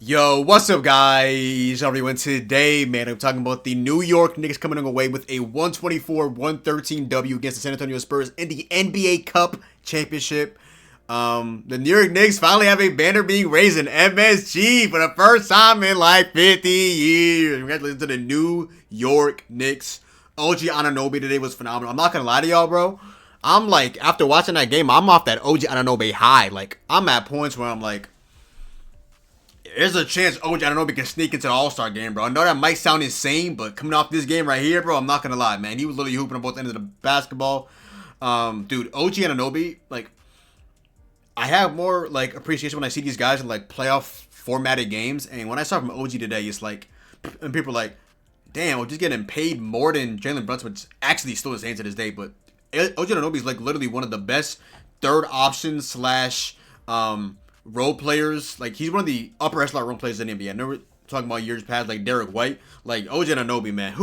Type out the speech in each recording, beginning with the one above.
Yo, what's up, guys? Everyone, today, man, I'm talking about the New York Knicks coming away with a 124-113 W against the San Antonio Spurs in the NBA Cup Championship. The New York Knicks finally have a banner being raised in MSG for the first time in like 50 years. Congratulations to the New York Knicks. OG Anunoby today was phenomenal. I'm not gonna lie to y'all, bro. I'm like, after watching that game, I'm off that OG Anunoby high. Like, I'm at points where I'm like, there's a chance OG Anunoby can sneak into the All-Star game, bro. I know that might sound insane, but coming off this game right here, bro, I'm not gonna lie, man. He was literally hooping on both ends of the basketball. Dude, OG Anunoby, like, I have more like appreciation when I see these guys in like playoff formatted games, and when I saw from OG today, it's like, and people are like, damn, we're just getting paid more than Jalen Brunson, which actually still the same to this day. But OG Anunoby is like literally one of the best third option slash role players. Like, he's one of the upper echelon role players in the NBA. I know we're talking about years past, like Derek White, like OG Anunoby, man.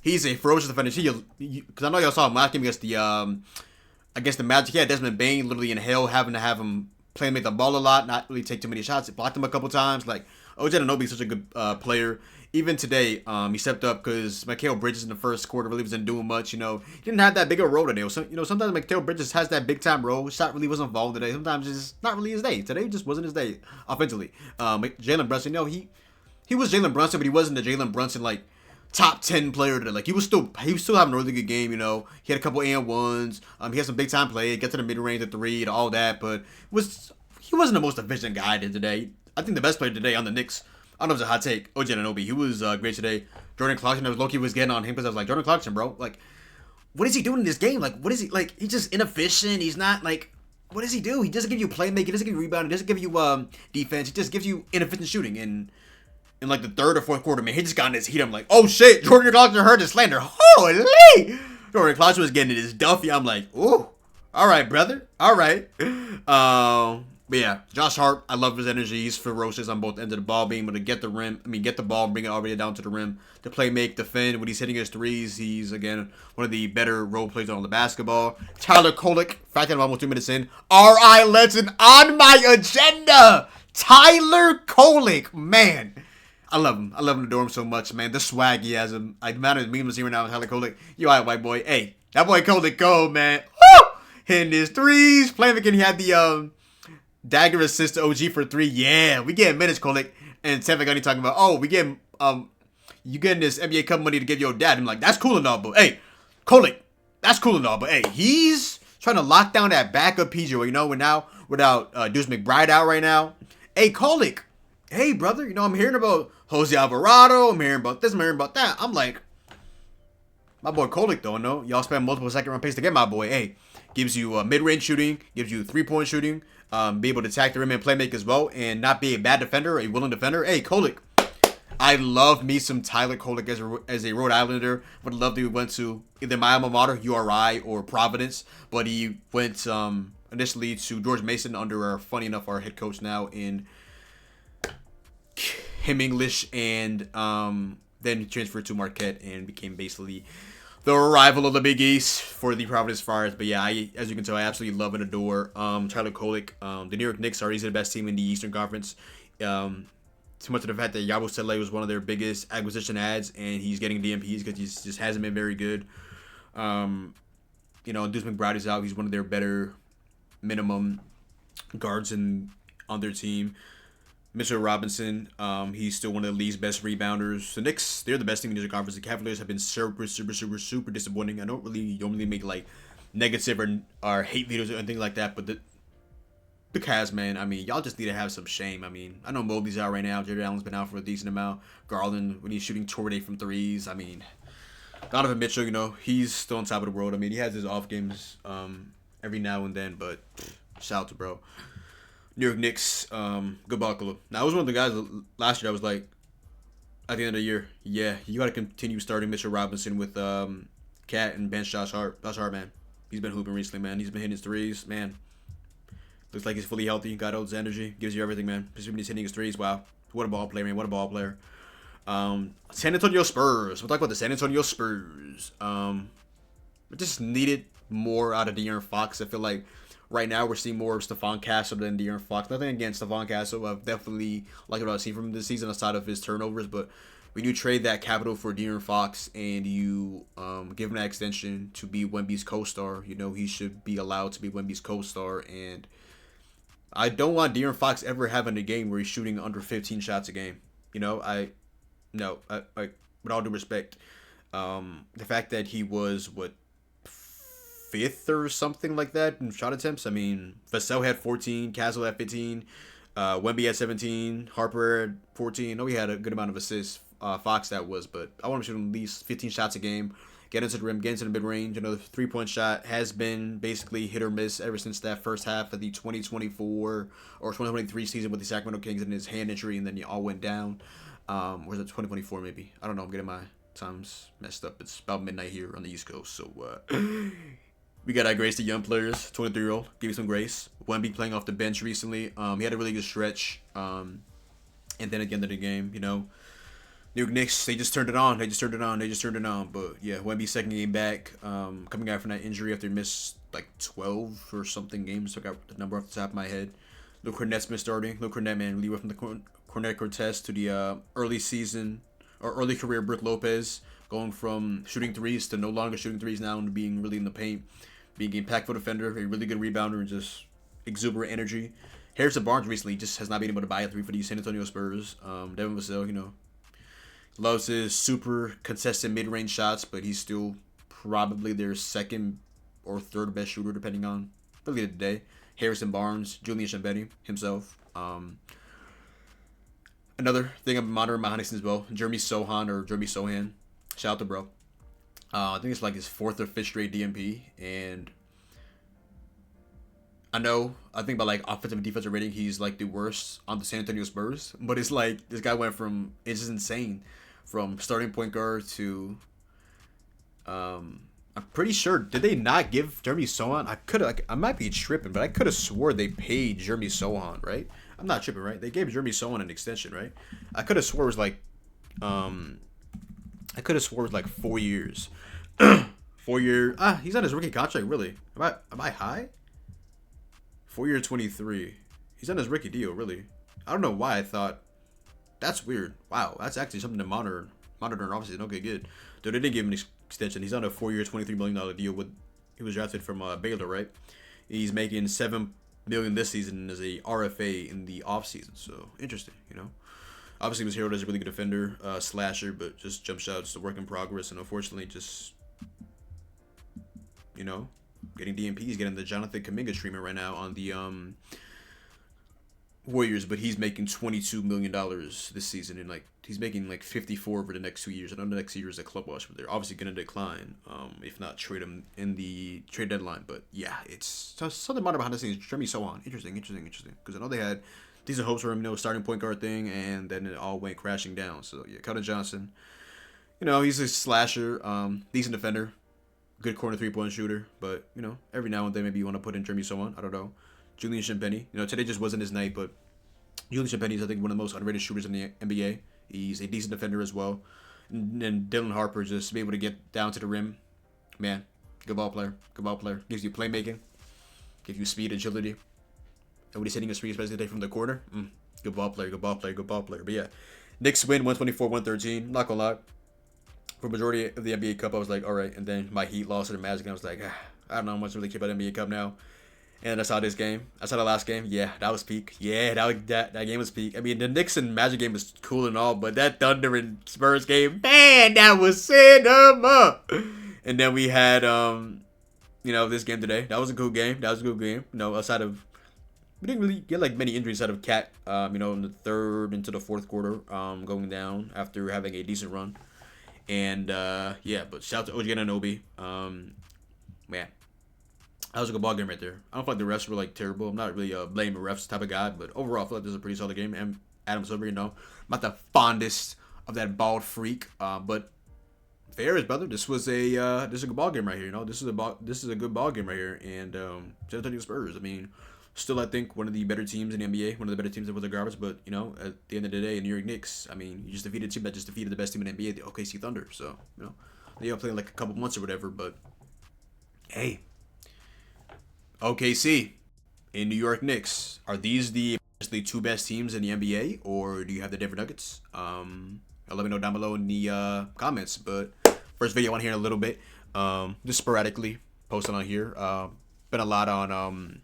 He's a ferocious defender. Because I know y'all saw him last game against the Magic. He had Desmond Bain literally in hell, having to have him play and make the ball a lot, not really take too many shots. It blocked him a couple times. Like, OG Anunoby is such a good player. Even today, he stepped up because Mikal Bridges in the first quarter really wasn't doing much. He didn't have that big of a role today. Sometimes Mikal Bridges has that big time role. Shot really wasn't involved today. Sometimes it's just not really his day. Today just wasn't his day offensively. Jalen Brunson, he was Jalen Brunson, but he wasn't the Jalen Brunson like top 10 player today. Like, he was still having a really good game. He had a couple and ones. He had some big time play. Get to the mid range, the three, and all that. But he wasn't the most efficient guy today. I think the best player today on the Knicks, I don't know if it's a hot take, OG Anunoby. He was great today. Jordan Clarkson, I was low-key was getting on him because I was like, Jordan Clarkson, bro, like, what is he doing in this game? Like, what is he, like, he's just inefficient. He's not, like, what does he do? He doesn't give you playmaking. He doesn't give you rebounding. He doesn't give you defense. He just gives you inefficient shooting. And in, like, the third or fourth quarter, man, he just got in his heat. I'm like, oh, shit, Jordan Clarkson heard the slander. Holy! Jordan Clarkson was getting in his Duffy. I'm like, ooh, all right, brother. All right. But yeah, Josh Hart, I love his energy. He's ferocious on both ends of the ball, being able to get the ball, bring it all the way down to the rim, to play, make, defend. When he's hitting his threes, he's, again, one of the better role players on the basketball. Tyler Kolek, fact that I'm almost 2 minutes in. R.I. Legend on my agenda. Tyler Kolek, man. I love him. I love him, adore him so much, man. The swag he has. The amount of memes here now with Tyler Kolek. You all right, white boy. Hey, that boy Kolek cold, man. Woo! Hitting his threes. Playmaking, he had the dagger assist to OG for 3. Yeah, we getting minutes, Kolek. And Tevin Gunny talking about, oh, we getting you getting this NBA Cup money to give your dad. I'm like, that's cool and all, but hey, Kolek, that's cool and all, but hey, he's trying to lock down that backup PJ. We're now without Deuce McBride out right now. Hey, Kolek, hey, brother, I'm hearing about Jose Alvarado. I'm hearing about this. I'm hearing about that. I'm like, my boy Kolek, though, no, y'all spend multiple second round picks to get my boy. Hey, gives you mid-range shooting, gives you 3-point shooting. Be able to attack the rim and play make as well, and not be a bad defender, a willing defender. Hey, Kolek, I love me some Tyler Kolek as a Rhode Islander. Would love to he went to either my alma mater, URI, or Providence, but he went initially to George Mason under funny enough, our head coach now in Him English, and then he transferred to Marquette and became basically the rival of the Big East for the Providence Friars. But yeah, as you can tell, I absolutely love and adore Tyler Kolek. The New York Knicks are easily the best team in the Eastern Conference. Too much of the fact that Yabusele was one of their biggest acquisition ads, and he's getting DMPs because he just hasn't been very good. Deuce McBride is out. He's one of their better minimum guards on their team. Mr. Robinson, he's still one of the league's best rebounders. The Knicks, they're the best team in the conference. The Cavaliers have been super disappointing. I don't really normally make like negative or hate videos or anything like that, but the Cavs, man, I mean, y'all just need to have some shame. I mean, I know Mobley's out right now. Jared Allen's been out for a decent amount. Garland, when he's shooting tornado from threes. I mean, Donovan Mitchell, he's still on top of the world. I mean, he has his off games every now and then, but shout out to bro. New York Knicks, good ball club. Now, I was one of the guys last year I was like, at the end of the year, yeah, you got to continue starting Mitchell Robinson with Cat and bench Josh Hart. Josh Hart, man, he's been hooping recently, man. He's been hitting his threes, man. Looks like he's fully healthy, got all his energy, gives you everything, man. Especially when he's hitting his threes, wow. What a ball player, man, what a ball player. San Antonio Spurs. We'll talk about the San Antonio Spurs. We just needed more out of De'Aaron Fox. I feel like Right now, we're seeing more of Stephon Castle than De'Aaron Fox. Nothing against Stephon Castle. I've definitely liked what I've seen from him this season aside of his turnovers. But when you trade that capital for De'Aaron Fox and you give him that extension to be Wemby's co-star, he should be allowed to be Wemby's co-star. And I don't want De'Aaron Fox ever having a game where he's shooting under 15 shots a game. With all due respect, the fact that he was fifth or something like that in shot attempts. I mean, Vassell had 14, Castle had 15, Wemby had 17, Harper had 14. I know he had a good amount of assists. Fox that was, but I want him to shoot at least 15 shots a game, get into the rim, get into the mid range. The 3-point shot has been basically hit or miss ever since that first half of the 2024 or 2023 season with the Sacramento Kings and his hand injury, and then he all went down. Or was it 2024 maybe? I don't know. I'm getting my times messed up. It's about midnight here on the East Coast, so we gotta grace the young players. 23-year-old, give you some grace. Wemby playing off the bench recently. He had a really good stretch. And then at the end of the game, New York Knicks, they just turned it on. But yeah, Wemby's second game back, coming out from that injury after he missed like 12 or something games. Took out the number off the top of my head. Luke Cornett's been starting. Luke Cornett, man, really went from the Cornett Cortez to the early career Brook Lopez, going from shooting threes to no longer shooting threes now and being really in the paint, being an impactful defender, a really good rebounder, and just exuberant energy. Harrison Barnes recently just has not been able to buy a three for the San Antonio Spurs. Devin Vassell, loves his super consistent mid-range shots, but he's still probably their second or third best shooter, depending on really the day. Harrison Barnes, Julian Chambetti himself. Another thing I'm monitoring behind as well, Jeremy Sohan. Shout out to bro. I think it's like his fourth or fifth straight DMP, and I think by like offensive and defensive rating, he's like the worst on the San Antonio Spurs. But it's like this guy went from, it's just insane, from starting point guard to I'm pretty sure, did they not give Jeremy Sohan? I might be tripping, but I could have swore they paid Jeremy Sohan, right? I'm not tripping, right? They gave Jeremy Sohan an extension, right? I could have swore it was like 4 years. 4 year. He's on his rookie contract, really. Am I high? 4 year 23. He's on his rookie deal, really. I don't know why I thought that's weird. Wow, that's actually something to monitor. And obviously don't get good. Dude, they didn't give him an extension. He's on a 4 year, $23 million deal with. He was drafted from Baylor, right? He's making $7 million this season as a RFA in the offseason. So interesting, Obviously, was heralded as a really good defender, slasher, but just jump shots, a work in progress, and unfortunately, just getting DMPs, getting the Jonathan Kuminga treatment right now on the Warriors, but he's making $22 million this season, and like he's making like 54 for the next 2 years. I know the next 2 years a club wash, but they're obviously going to decline, if not trade him in the trade deadline. But yeah, it's something about behind the scenes. Jeremy Sohan, interesting, because I know they had decent hopes for him, starting point guard thing, and then it all went crashing down. So yeah, Keldon Johnson, he's a slasher, decent defender, good corner 3-point shooter, but every now and then maybe you want to put in Jeremy Sohan. I don't know. Julian Champagnie. Today just wasn't his night, but Julian Champagnie is, I think, one of the most underrated shooters in the NBA. He's a decent defender as well. And Dylan Harper, just be able to get down to the rim. Man, good ball player. Gives you playmaking. Gives you speed, agility. And when he's hitting a screen, especially from the corner, good ball player. But yeah, Knicks win 124-113. Not gonna lie. For majority of the NBA Cup, I was like, all right. And then my Heat lost to the Magic, and I was like, I don't know much really care about NBA Cup now. And I saw this game. I saw the last game. Yeah, that was peak. Yeah, that game was peak. I mean, the Knicks and Magic game was cool and all, but that Thunder and Spurs game, man, that was cinema. And then we had, this game today. That was a cool game. Outside of, we didn't really get like many injuries out of Cat. In the third into the fourth quarter, going down after having a decent run. And but shout out to OG Anunoby. Man. That was a good ball game right there. I don't feel like the refs were like terrible. I'm not really blaming refs type of guy, but overall I feel like this is a pretty solid game. And Adam Silver, I'm not the fondest of that bald freak, but fair is brother. This is a good ball game right here. This is a good ball game right here. And San Antonio Spurs. I mean, still I think one of the better teams in the NBA, one of the better teams with the garbage. But at the end of the day, New York Knicks. I mean, you just defeated a team that just defeated the best team in the NBA, the OKC Thunder. So they are playing like a couple months or whatever. But hey. OKC, in New York Knicks. Are these the two best teams in the NBA, or do you have the Denver Nuggets? Let me know down below in the comments. But first video on here in a little bit. Just sporadically posting on here. Been a lot on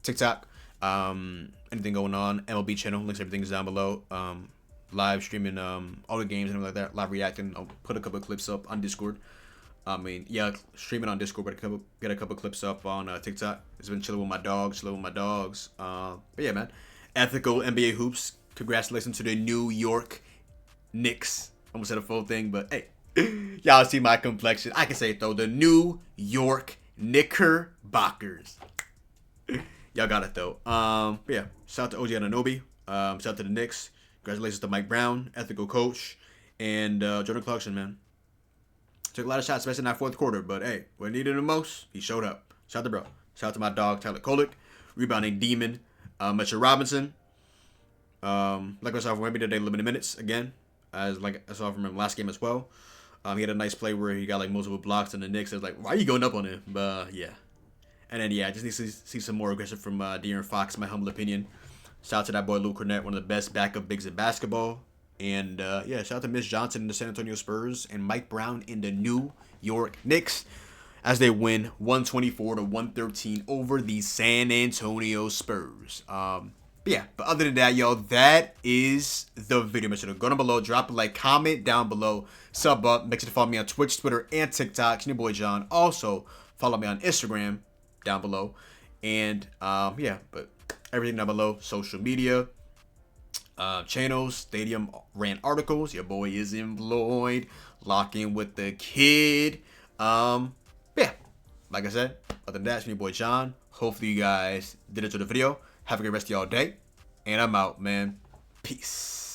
TikTok. Anything going on? MLB channel. Links, everything's down below. Live streaming all the games and everything like that. Live reacting. I'll put a couple of clips up on Discord. I mean, yeah, streaming on Discord, but get a couple clips up on TikTok. It's been chilling with my dogs, But yeah, man, ethical NBA hoops. Congratulations to the New York Knicks. Almost said a full thing, but hey, y'all see my complexion. I can say it though. The New York Knickerbockers. Y'all got it though. But yeah, shout out to OG Anunoby. Shout out to the Knicks. Congratulations to Mike Brown, ethical coach, and Jordan Clarkson, man. Took a lot of shots, especially in that fourth quarter. But hey, when needed the most, he showed up. Shout out to bro. Shout out to my dog, Tyler Kolek. Rebounding demon. Mitchell Robinson. Like I saw from him today, limited minutes again. As like I saw from him last game as well. He had a nice play where he got like multiple blocks in the Knicks. I was like, why are you going up on him? But yeah. And then yeah, I just need to see some more aggression from De'Aaron Fox, in my humble opinion. Shout out to that boy Luke Cornett, one of the best backup bigs in basketball. And yeah, shout out to Miss Johnson in the San Antonio Spurs and Mike Brown in the New York Knicks as they win 124-113 over the San Antonio Spurs. But other than that, yo, that is the video. Make sure to go down below, drop a like, comment down below, sub up. Make sure to follow me on Twitch, Twitter, and TikTok. It's your boy John. Also, follow me on Instagram down below. And yeah, but everything down below, social media. Channels, Stadium ran articles. Your boy is employed. Lock in with the kid. Yeah, like I said, other than that, it's your boy John. Hopefully you guys did enjoy the video. Have a great rest of y'all day. And I'm out, man. Peace.